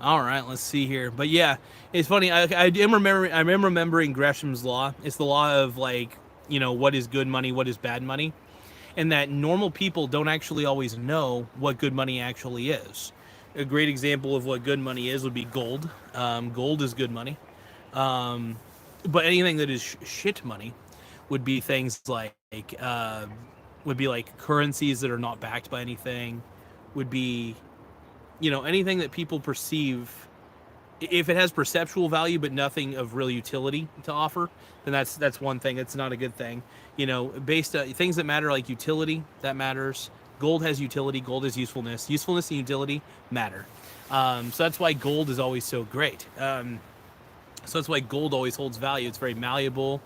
All right, let's see here. But yeah, it's funny. I am remembering Gresham's law. It's the law of like what is good money, what is bad money, and that normal people don't actually always know what good money actually is. A great example of what good money is would be gold. Gold is good money. Um, but anything that is shit money would be things would be like currencies that are not backed by anything. Would be anything that people perceive, if it has perceptual value but nothing of real utility to offer, then that's one thing. It's not a good thing. Based things that matter like utility, that matters. Gold has utility. Gold has usefulness. Usefulness and utility matter. So that's why gold is always so great. So that's why gold always holds value. It's very malleable.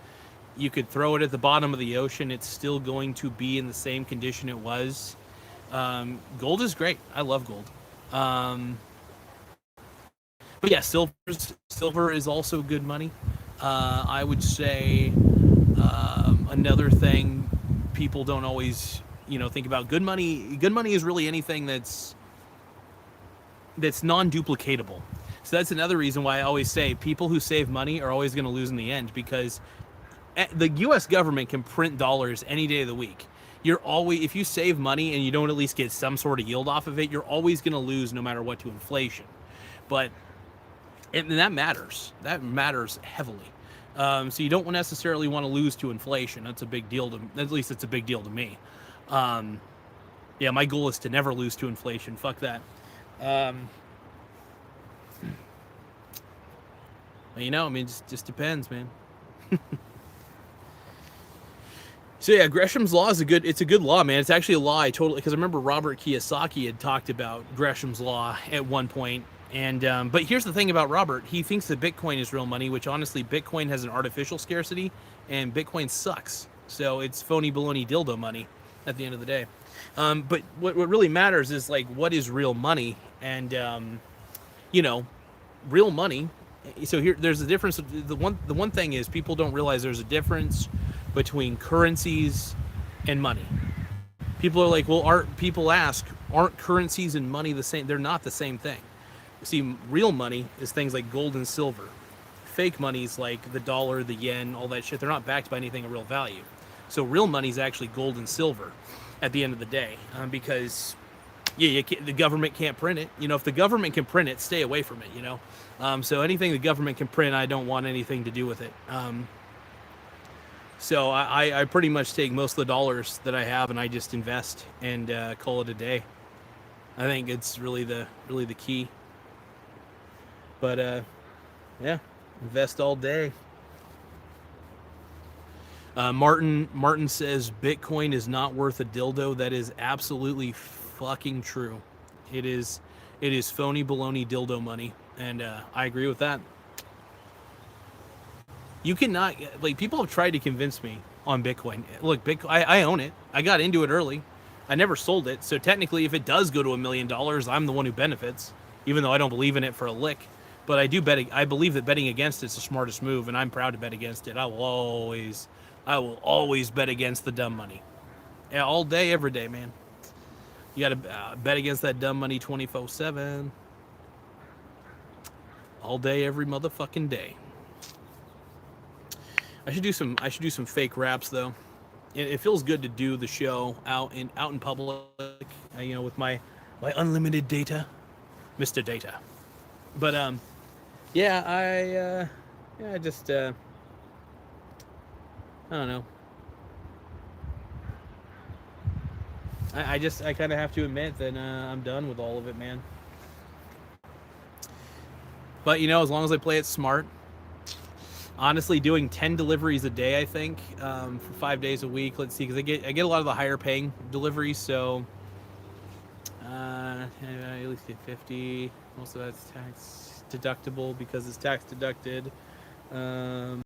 You could throw it at the bottom of the ocean. It's still going to be in the same condition it was. Gold is great. I love gold. Um, but yeah, silver is also good money. I would say another thing people don't always think about good money. Good money is really anything that's non-duplicatable. So that's another reason why I always say people who save money are always going to lose in the end, because the U.S. government can print dollars any day of the week. You're always, if you save money and you don't at least get some sort of yield off of it, you're always going to lose no matter what to inflation. But and that matters. That matters heavily. So you don't necessarily want to lose to inflation. That's a big deal to, at least it's a big deal to me. Um, yeah, my goal is to never lose to inflation. Fuck that. Um, I mean, just depends, man. So yeah, Gresham's law is it's a good law, man. It's actually a law because I remember Robert Kiyosaki had talked about Gresham's law at one point. And but here's the thing about Robert: he thinks that Bitcoin is real money, which honestly, Bitcoin has an artificial scarcity, and Bitcoin sucks. So it's phony baloney dildo money at the end of the day. But what really matters is like what is real money, and you know, real money. So here, there's a difference. The one thing is people don't realize there's a difference between currencies and money. People are like, well, people ask, aren't currencies and money the same? They're not the same thing. See, real money is things like gold and silver. Fake money's like the dollar, the yen, all that shit. They're not backed by anything of real value. So real money is actually gold and silver at the end of the day, because yeah, the government can't print it. If the government can print it, stay away from it. So anything the government can print, I don't want anything to do with it. So I pretty much take most of the dollars that I have and I just invest and call it a day. I think it's really the key. But yeah, invest all day. Martin says Bitcoin is not worth a dildo. That is absolutely fucking true. It is phony baloney dildo money, and I agree with that. You cannot, like, people have tried to convince me on Bitcoin. Look, Bitcoin, I own it. I got into it early. I never sold it, so technically, if it does go to $1 million, I'm the one who benefits, even though I don't believe in it for a lick. But I do bet. I believe that betting against it's the smartest move, and I'm proud to bet against it. I will always bet against the dumb money. Yeah, all day, every day, man. You got to bet against that dumb money 24/7, all day, every motherfucking day. I should do some fake raps though. It feels good to do the show out in public, with my unlimited data, Mr. Data. But yeah, I just I don't know. I kind of have to admit that I'm done with all of it, man. But as long as I play it smart, honestly, doing 10 deliveries a day, I think, for 5 days a week. Let's see, because I get a lot of the higher paying deliveries, so at least get 50. Most of that's tax deductible because it's tax deducted.